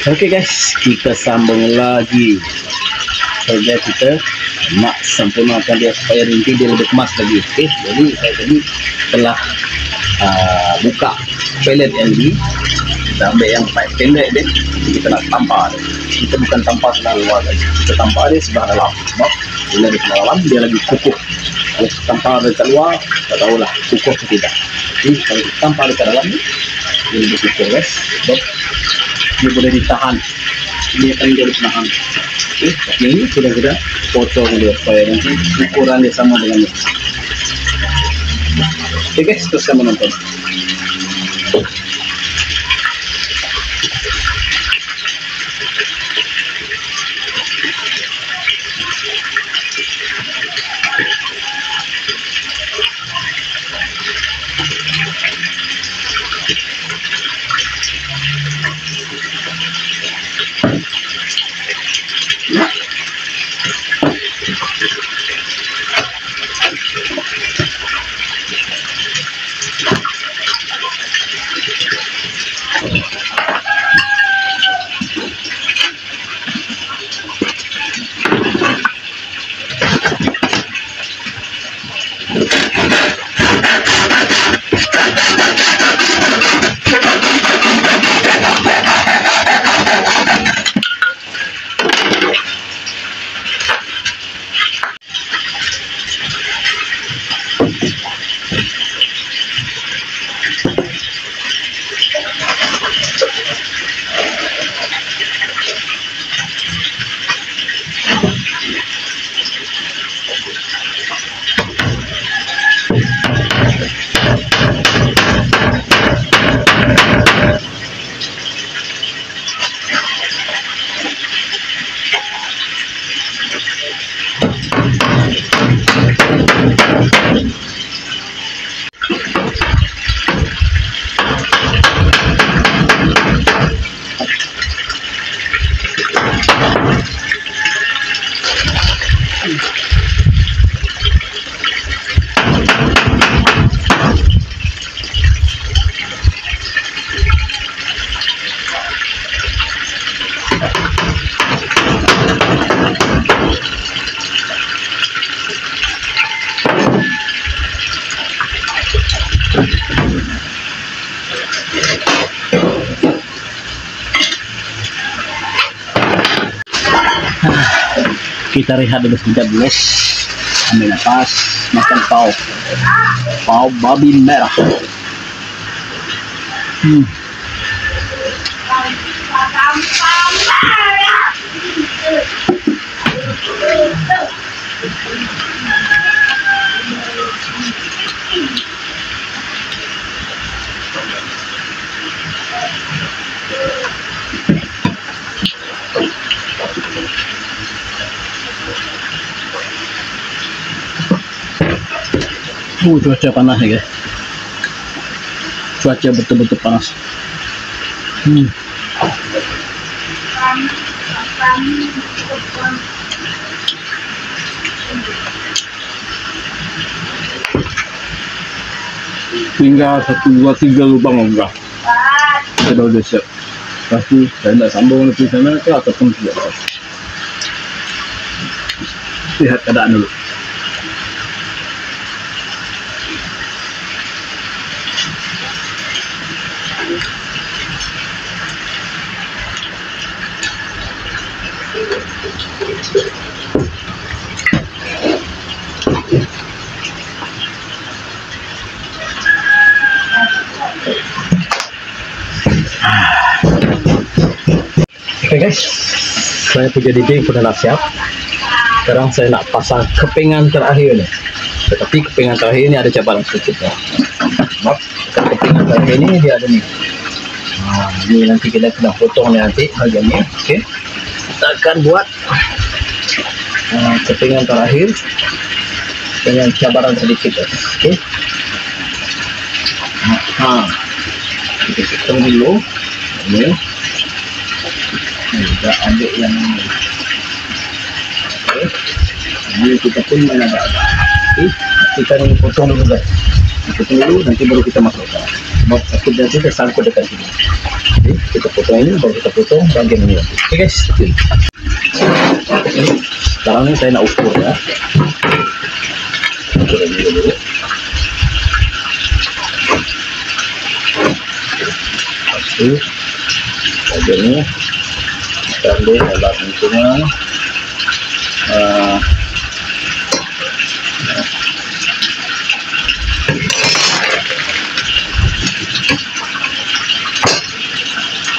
Okey guys, kita sambung lagi kerja kita nak sempurnakan dia supaya nanti dia lebih kemas lagi. Okey, jadi saya tadi telah buka pellet LD. Kita ambil yang pipe pendek dia, kita nak tampar dia. Kita bukan tampar sebelah luar guys, kita tampar dia sebelah dalam. Sebab bila di sebelah dalam dia lagi kukuh. Kalau kita tampar dekat luar, tak tahulah kukuh atau tidak. Jadi kalau kita tampar dekat dalam ni, dia lebih kukuh guys. Sebab dia boleh ditahan, ini akan jadi penahan. Okey, tapi ini sudah potong dia supaya nanti ukuran dia sama dengan ni. Okey guys, teruskan menonton. Kita rehat dulu sebentar guys, ambil nafas, makan pau babi merah. Cuaca panas ya guys. Cuaca betul-betul panas. Tinggal 1, 2, 3 lubang enggak. Kita udah siap. Pasti saya tidak sambung ke sana ke ataupun tidak. Lihat keadaan dulu. Oke guys, saya punya dinding sudah siap. Sekarang saya nak pasang kepingan terakhir nih. Tetapi kepingan terakhir ini ada cabaran sedikit ya. Maaf, kepingan terakhir ini dia ada nih. Nah, ini nanti kita kena potong nanti bagian ini. Oke, kita akan buat kepingan terakhir dengan cabaran sedikit ya. Oke. Nah, kita potong dulu. Ini. Kita ambil yang ini. Oke. Ini kita pun agak-agak. Oke. Kita ini potong dulu guys. Potong dulu nanti baru kita masukkan. Sebab takut nanti tersangkut dekat sini. Oke. Kita potong ini baru kita potong bagian ini. Oke guys. Oke. Sekarang ini saya nak ukur ya. Ukur ini dulu. Oke. Bagian ini. Ambil lebar bentuknya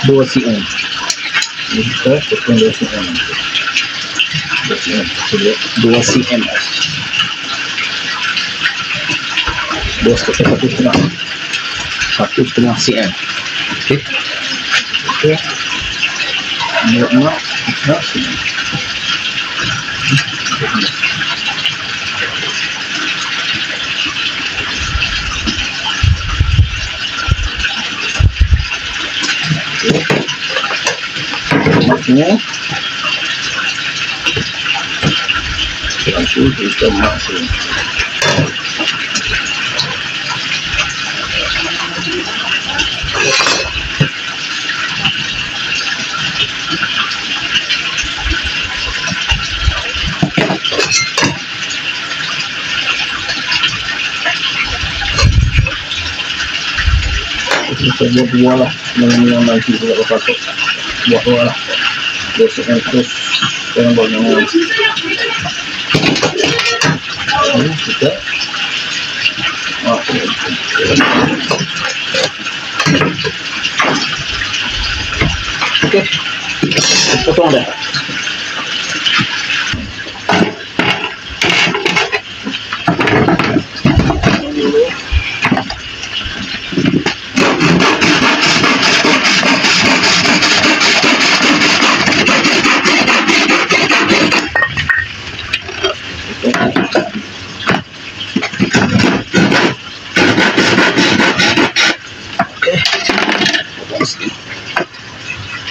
2 cm. Kita potong 2 cm. 2 cm. 1,5 cm. Oke. Oke. Enggak. Maknya langsung kita masuk. Kita buat dua lah, yang nanti juga pakai buat dua lah. Besok terus yang banyak ini kita oke, potong deh.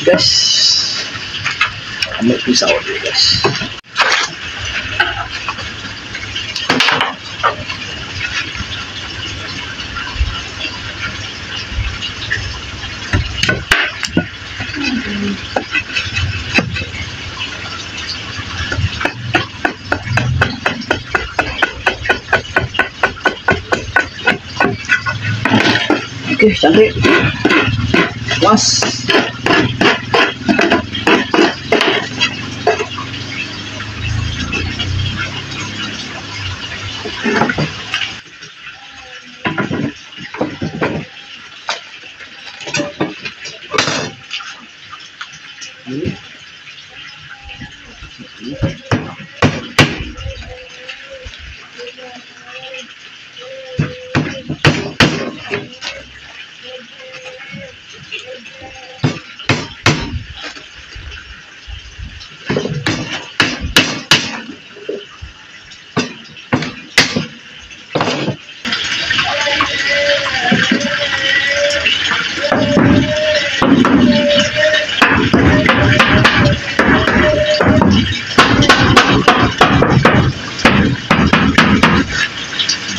Guys, ambil pisau dulu guys. Oke, cantik. Puas.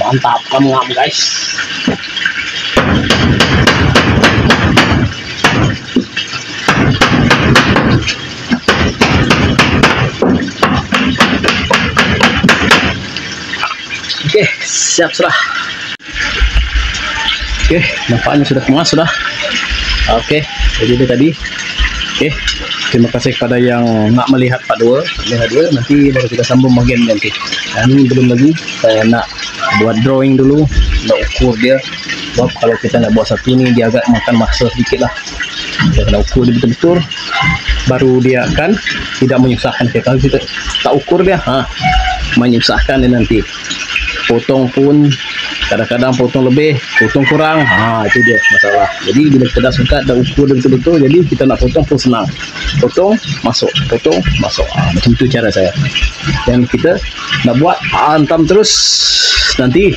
mantap kamu guys. Oke, siap sudah. Oke, nampaknya sudah kemas sudah. Oke, jadi itu tadi. Oke, terima kasih kepada yang nak melihat part 2. Nanti baru kita sambung bagian nanti. Dan belum lagi saya nak buat drawing dulu, nak ukur dia. Sebab kalau kita nak buat satu ini dia agak makan masa sedikit lah. Kita nak ukur dia betul-betul, baru dia akan tidak menyusahkan kita. Kalau kita tak ukur dia, menyusahkan dia nanti. Potong pun kadang-kadang potong lebih, potong kurang, itu dia masalah. Jadi bila kita dah suka, dah ukur dia betul-betul, jadi kita nak potong pun senang. Potong masuk, macam itu cara saya. Dan kita nak buat hantam terus, nanti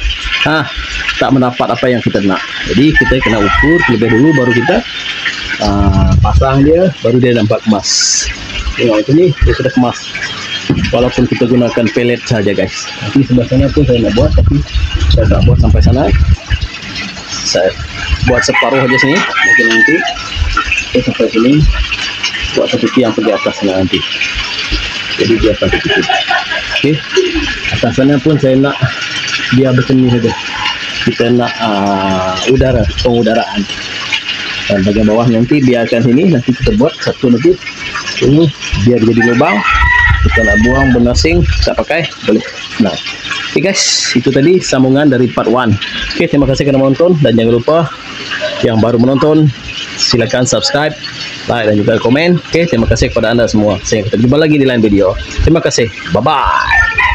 tak mendapat apa yang kita nak. Jadi kita kena ukur lebih dulu, baru kita pasang dia, baru dia nampak kemas. Tengok macam ni, dia sudah kemas. Walaupun kita gunakan pelet saja guys. Nanti sebelah sana pun saya nak buat, tapi saya tak buat sampai sana. Saya buat separuh aja sini, mungkin nanti saya sampai sini buat satu tiang pergi atas sana nanti. Jadi dia akan begitu. Oke, atas sana pun saya nak dia macam ni saja. Kita nak udara, pengudaraan. Dan bagian bawah nanti biarkan sini, nanti kita buat satu nanti ini biar jadi lubang. Kita nak buang bernasing, tak pakai, boleh. Nah, oke guys, itu tadi sambungan dari part 1. Oke, terima kasih kerana menonton, dan jangan lupa yang baru menonton silakan subscribe, like dan juga komen. Oke, terima kasih kepada anda semua. Saya kita jumpa lagi di lain video. Terima kasih, bye bye.